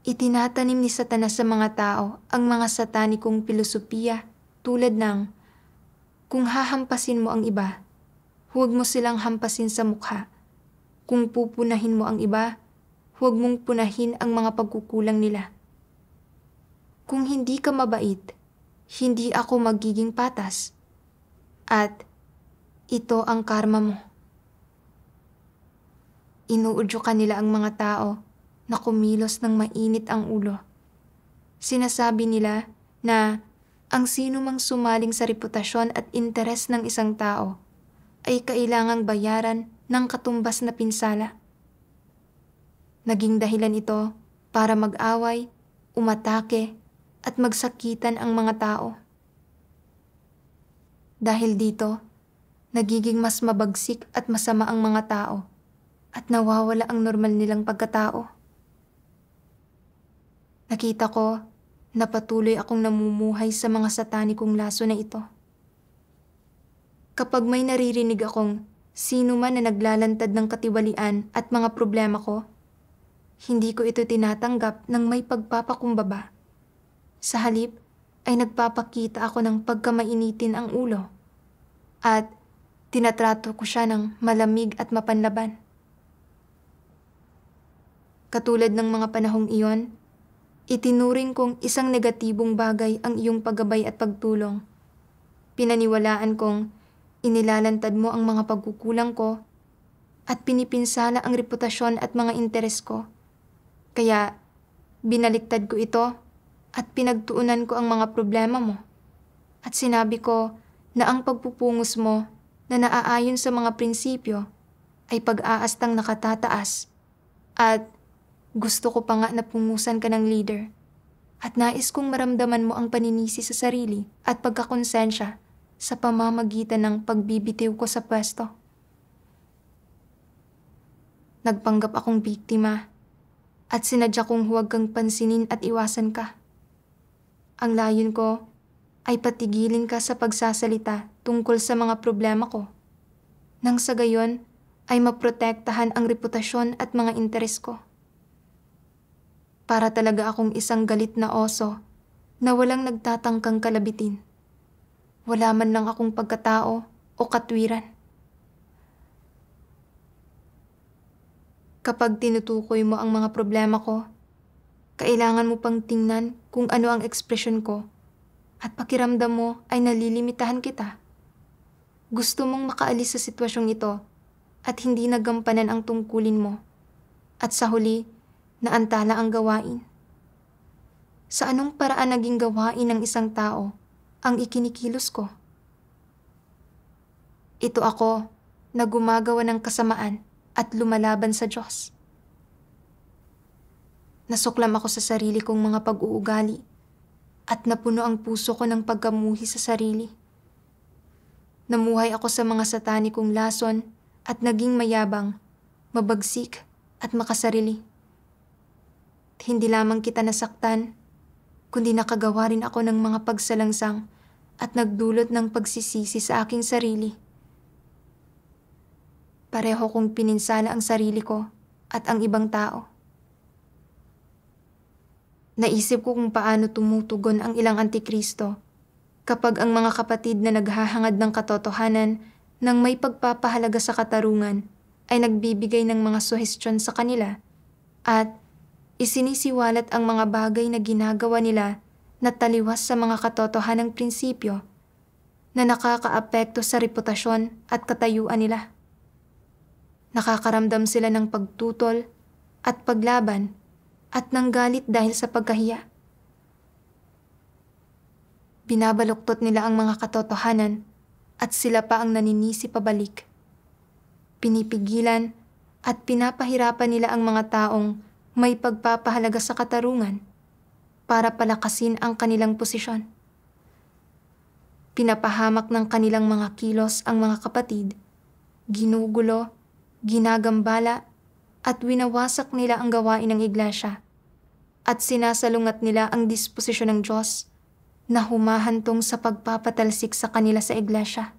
itinatanim ni Satanas sa mga tao ang mga satanikong pilosopiya tulad ng kung hahampasin mo ang iba, huwag mo silang hampasin sa mukha. Kung pupunahin mo ang iba, huwag mong punahin ang mga pagkukulang nila. Kung hindi ka mabait, hindi ako magiging patas. At ito ang karma mo. Inuudyo kanila ang mga tao na kumilos ng mainit ang ulo. Sinasabi nila na ang sino mang sumaling sa reputasyon at interes ng isang tao ay kailangang bayaran ng katumbas na pinsala. Naging dahilan ito para mag-away, umatake, at magsakitan ang mga tao. Dahil dito, nagiging mas mabagsik at masama ang mga tao at nawawala ang normal nilang pagkatao. Nakita ko na patuloy akong namumuhay sa mga satanikong laso na ito. Kapag may naririnig akong sino man na naglalantad ng katiwalian at mga problema ko, hindi ko ito tinatanggap ng may pagpapakumbaba. Sa halip ay nagpapakita ako ng pagkamainitin ang ulo at tinatrato ko siya ng malamig at mapanlaban. Katulad ng mga panahong iyon, itinuring kong isang negatibong bagay ang iyong paggabay at pagtulong. Pinaniwalaan kong inilalantad mo ang mga pagkukulang ko at pinipinsala ang reputasyon at mga interes ko. Kaya binaliktad ko ito at pinagtuunan ko ang mga problema mo. At sinabi ko na ang pagpupungos mo na naaayon sa mga prinsipyo ay pag-aastang nakatataas. At gusto ko pa nga na pungusan ka ng leader. At nais kong maramdaman mo ang paninisi sa sarili at pagkakonsensya sa pamamagitan ng pagbibitiw ko sa pwesto. Nagpanggap akong biktima at sinadya kong huwag kang pansinin at iwasan ka. Ang layon ko ay patigilin ka sa pagsasalita tungkol sa mga problema ko. Nang sa gayon ay maprotektahan ang reputasyon at mga interes ko. Para talaga akong isang galit na oso na walang nagtatangkang kalabitin. Wala man lang akong pagkatao o katwiran. Kapag tinutukoy mo ang mga problema ko, kailangan mo pang tingnan kung ano ang ekspresyon ko at pakiramdam mo ay nalilimitahan kita. Gusto mong makaalis sa sitwasyong ito at hindi nagampanan ang tungkulin mo at sa huli, naantala ang gawain. Sa anong paraan naging gawain ng isang tao ang ikinikilos ko? Ito ako na gumagawa ng kasamaan at lumalaban sa Diyos. Nasuklam ako sa sarili kong mga pag-uugali at napuno ang puso ko ng pagkamuhi sa sarili. Namuhay ako sa mga satanikong lason at naging mayabang, mabagsik at makasarili. Hindi lamang kita nasaktan, kundi nakagawa rin ako ng mga pagsalangsang at nagdulot ng pagsisisi sa aking sarili. Pareho kong pininsala ang sarili ko at ang ibang tao. Naisip ko kung paano tumutugon ang ilang antikristo kapag ang mga kapatid na naghahangad ng katotohanan ng may pagpapahalaga sa katarungan ay nagbibigay ng mga suhestyon sa kanila at isinisiwalat ang mga bagay na ginagawa nila na taliwas sa mga katotohanang prinsipyo na nakakaapekto sa reputasyon at katayuan nila. Nakakaramdam sila ng pagtutol at paglaban at ng galit dahil sa pagkahiya. Binabaluktot nila ang mga katotohanan at sila pa ang naninisi pabalik. Pinipigilan at pinapahirapan nila ang mga taong may pagpapahalaga sa katarungan para palakasin ang kanilang posisyon. Pinapahamak ng kanilang mga kilos ang mga kapatid, ginugulo, ginagambala at winawasak nila ang gawain ng iglesia at sinasalungat nila ang disposisyon ng Diyos na humahantong sa pagpapatalsik sa kanila sa iglesia.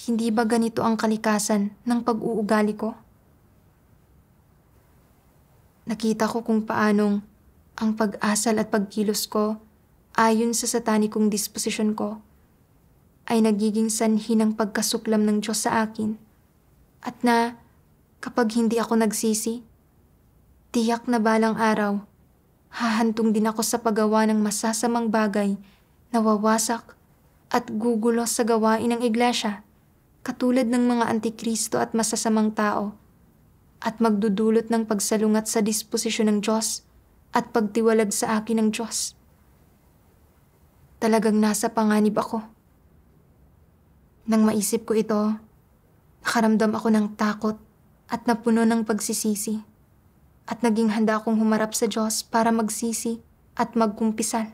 Hindi ba ganito ang kalikasan ng pag-uugali ko? Nakita ko kung paanong ang pag-asal at pagkilos ko ayon sa satanikong disposisyon ko ay nagiging sanhi ng pagkasuklam ng Diyos sa akin at na kapag hindi ako nagsisi, tiyak na balang araw, hahantong din ako sa paggawa ng masasamang bagay na wawasak at gugulo sa gawain ng iglesia, katulad ng mga antikristo at masasamang tao, at magdudulot ng pagsalungat sa disposisyon ng Diyos at pagtiwalag sa akin ng Diyos. Talagang nasa panganib ako. Nang maisip ko ito, nakaramdam ako ng takot at napuno ng pagsisisi. At naging handa akong humarap sa Diyos para magsisi at magkumpisal.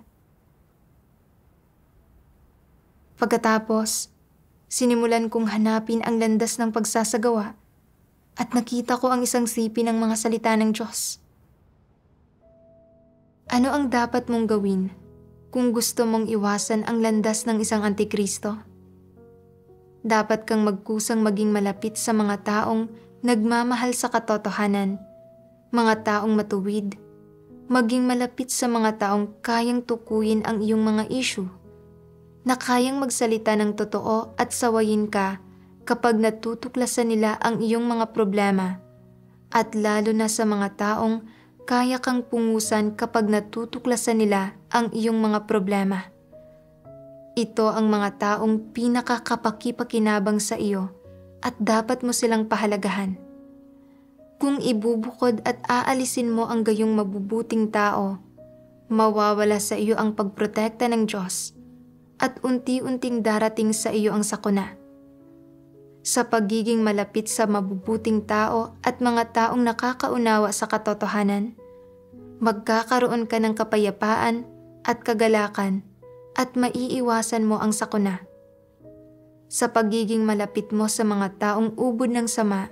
Pagkatapos, sinimulan kong hanapin ang landas ng pagsasagawa at nakita ko ang isang sipi ng mga salita ng Diyos. Ano ang dapat mong gawin kung gusto mong iwasan ang landas ng isang antikristo? Dapat kang magkusang maging malapit sa mga taong nagmamahal sa katotohanan, mga taong matuwid, maging malapit sa mga taong kayang tukuyin ang iyong mga issue, na kayang magsalita ng totoo at sawayin ka kapag natutuklasan nila ang iyong mga problema, at lalo na sa mga taong kaya kang pungusan kapag natutuklasan nila ang iyong mga problema. Ito ang mga taong pinakakapaki-pakinabang sa iyo at dapat mo silang pahalagahan. Kung ibubukod at aalisin mo ang gayong mabubuting tao, mawawala sa iyo ang pagprotekta ng Diyos at unti-unting darating sa iyo ang sakuna. Sa pagiging malapit sa mabubuting tao at mga taong nakakaunawa sa katotohanan, magkakaroon ka ng kapayapaan at kagalakan at maiiwasan mo ang sakuna. Sa pagiging malapit mo sa mga taong ubod ng sama,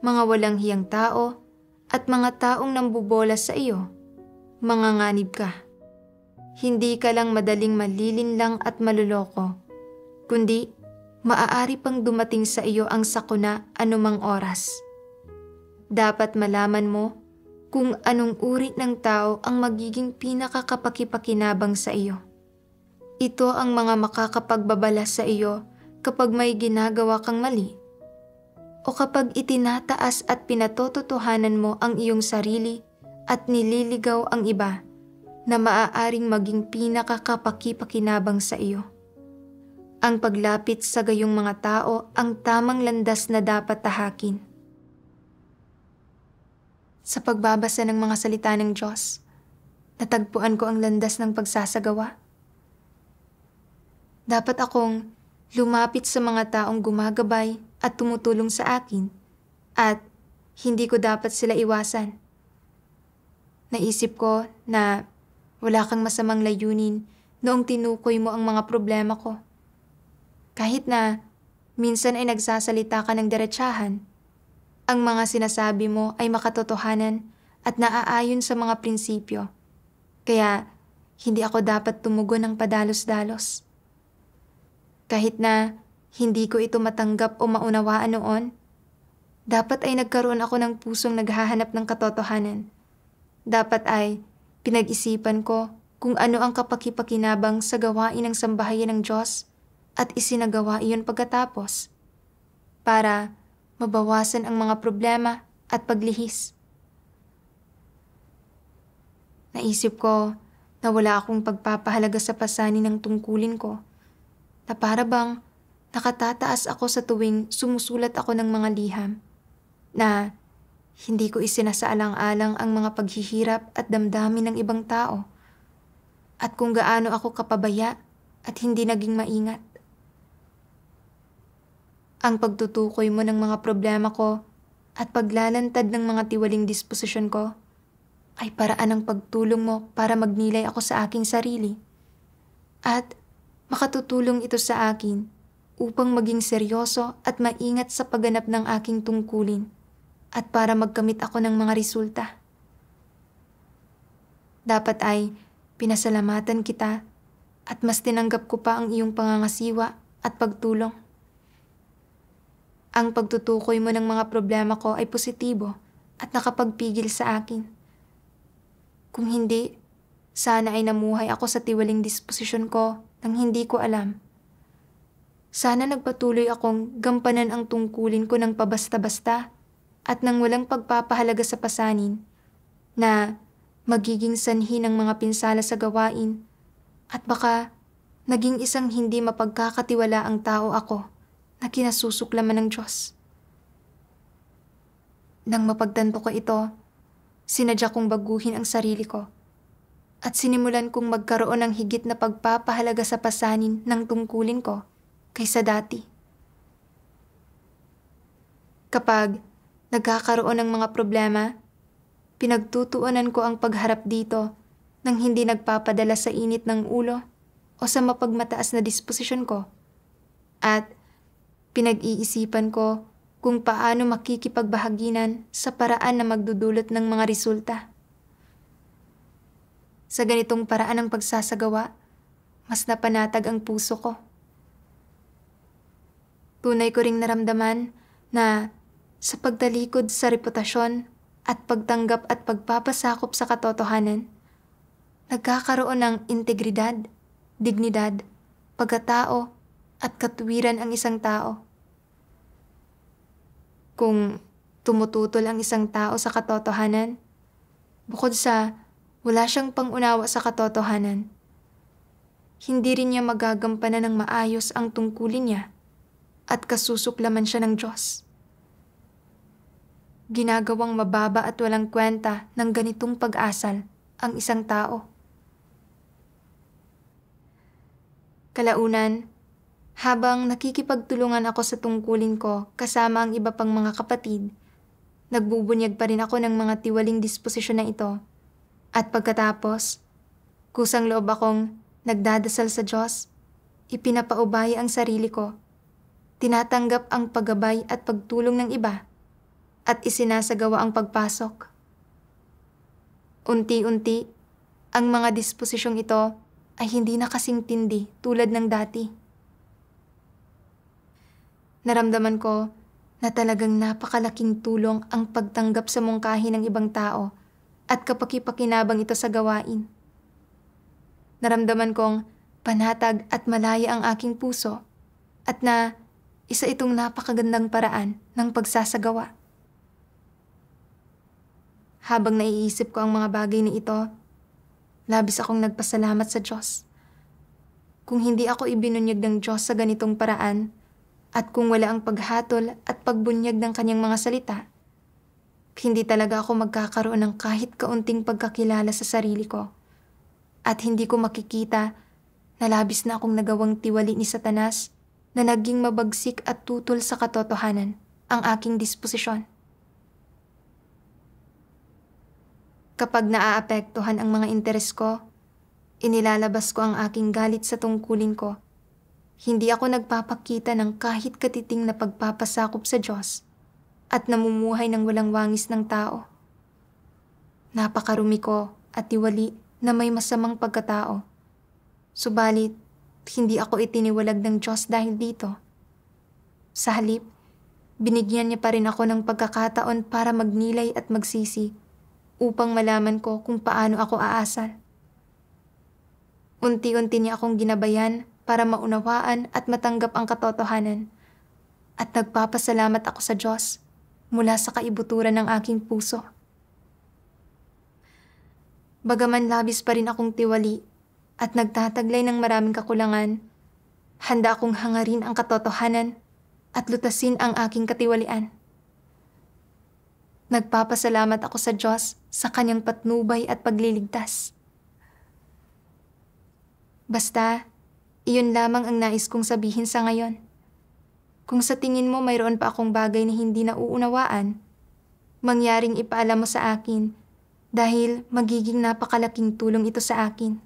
mga walang hiyang tao, at mga taong nambubola sa iyo, manganganib ka. Hindi ka lang madaling malilinlang at maluloko, kundi maaari pang dumating sa iyo ang sakuna anumang oras. Dapat malaman mo kung anong uri ng tao ang magiging pinakakapaki-pakinabang sa iyo. Ito ang mga makakapagbabala sa iyo kapag may ginagawa kang mali, o kapag itinataas at pinatototohanan mo ang iyong sarili at nililigaw ang iba na maaaring maging pinakakapaki-pakinabang sa iyo. Ang paglapit sa gayong mga tao ang tamang landas na dapat tahakin. Sa pagbabasa ng mga salita ng Diyos, natagpuan ko ang landas ng pagsasagawa. Dapat akong lumapit sa mga taong gumagabay at tumutulong sa akin at hindi ko dapat sila iwasan. Naisip ko na wala kang masamang layunin noong tinukoy mo ang mga problema ko. Kahit na minsan ay nagsasalita ka ng diretsahan, ang mga sinasabi mo ay makatotohanan at naaayon sa mga prinsipyo. Kaya hindi ako dapat tumugon ng padalos-dalos. Kahit na hindi ko ito matanggap o maunawaan noon, dapat ay nagkaroon ako ng pusong naghahanap ng katotohanan. Dapat ay pinag-isipan ko kung ano ang kapakipakinabang sa gawain ng sambahayan ng Diyos at isinagawa iyon pagkatapos para mabawasan ang mga problema at paglihis. Naisip ko na wala akong pagpapahalaga sa pasanin ng tungkulin ko, na para bang nakatataas ako sa tuwing sumusulat ako ng mga liham, na hindi ko isinasaalang-alang ang mga paghihirap at damdamin ng ibang tao, at kung gaano ako kapabaya at hindi naging maingat. Ang pagtutukoy mo ng mga problema ko at paglalantad ng mga tiwaling disposisyon ko ay paraan ng pagtulong mo para magnilay ako sa aking sarili. At makatutulong ito sa akin upang maging seryoso at maingat sa pagganap ng aking tungkulin at para magkamit ako ng mga resulta. Dapat ay pinasalamatan kita at mas tinanggap ko pa ang iyong pangangasiwa at pagtulong. Ang pagtutukoy mo ng mga problema ko ay positibo at nakapagpigil sa akin. Kung hindi, sana ay namuhay ako sa tiwaling disposisyon ko nang hindi ko alam. Sana nagpatuloy akong gampanan ang tungkulin ko ng pabasta-basta at nang walang pagpapahalaga sa pasanin na magiging sanhi ng mga pinsala sa gawain at baka naging isang hindi mapagkakatiwala ang tao ako na kinasusuklaman ng Diyos. Nang mapagtanto ko ito, sinadya kong baguhin ang sarili ko at sinimulan kong magkaroon ng higit na pagpapahalaga sa pasanin ng tungkulin ko kaysa dati. Kapag nagkakaroon ng mga problema, pinagtutuunan ko ang pagharap dito nang hindi nagpapadala sa init ng ulo o sa mapagmataas na disposisyon ko. At pinag-iisipan ko kung paano makikipagbahaginan sa paraan na magdudulot ng mga resulta. Sa ganitong paraan ng pagsasagawa, mas napanatag ang puso ko. Tunay ko ring naramdaman na sa pagtalikod sa reputasyon at pagtanggap at pagpapasakop sa katotohanan, nagkakaroon ng integridad, dignidad, pagkatao at katuwiran ang isang tao. Kung tumututol ang isang tao sa katotohanan, bukod sa wala siyang pangunawa sa katotohanan, hindi rin niya magagampanan ng maayos ang tungkulin niya at kasusuklaman siya ng Diyos. Ginagawang mababa at walang kwenta ng ganitong pag-asal ang isang tao. Kalaunan, habang nakikipagtulungan ako sa tungkulin ko kasama ang iba pang mga kapatid, nagbubunyag pa rin ako ng mga tiwaling disposisyon na ito. At pagkatapos, kusang loob akong nagdadasal sa Diyos, ipinapaubaya ang sarili ko, tinatanggap ang paggabay at pagtulong ng iba, at isinasagawa ang pagpasok. Unti-unti, ang mga disposisyong ito ay hindi na kasing tindi tulad ng dati. Naramdaman ko na talagang napakalaking tulong ang pagtanggap sa mungkahi ng ibang tao at kapakipakinabang ito sa gawain. Naramdaman kong panatag at malaya ang aking puso at na isa itong napakagandang paraan ng pagsasagawa. Habang naiisip ko ang mga bagay na ito, labis akong nagpasalamat sa Diyos. Kung hindi ako ibinunyag ng Diyos sa ganitong paraan, at kung wala ang paghatol at pagbunyag ng kanyang mga salita, hindi talaga ako magkakaroon ng kahit kaunting pagkakilala sa sarili ko. At hindi ko makikita na labis na akong nagawang tiwali ni Satanas na naging mabagsik at tutol sa katotohanan ang aking disposisyon. Kapag naaapektuhan ang mga interes ko, inilalabas ko ang aking galit sa tungkulin ko. Hindi ako nagpapakita ng kahit katiting na pagpapasakop sa Diyos at namumuhay ng walang wangis ng tao. Napakarumi ko at tiwali na may masamang pagkatao. Subalit, hindi ako itiniwalag ng Diyos dahil dito. Sa halip, binigyan niya pa rin ako ng pagkakataon para magnilay at magsisi upang malaman ko kung paano ako aasal. Unti-unti niya akong ginabayan para maunawaan at matanggap ang katotohanan, at nagpapasalamat ako sa Diyos mula sa kaibuturan ng aking puso. Bagaman labis pa rin akong tiwali at nagtataglay ng maraming kakulangan, handa akong hangarin ang katotohanan at lutasin ang aking katiwalian. Nagpapasalamat ako sa Diyos sa kanyang patnubay at pagliligtas. Basta, iyon lamang ang nais kong sabihin sa ngayon. Kung sa tingin mo mayroon pa akong bagay na hindi nauunawaan, mangyaring ipaalam mo sa akin dahil magiging napakalaking tulong ito sa akin.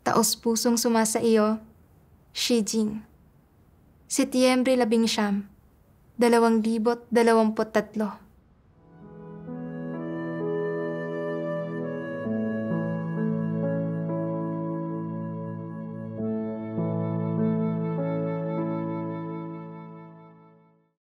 Taos-pusong sumasa iyo, Shi Jing. Setyembre 11, 2023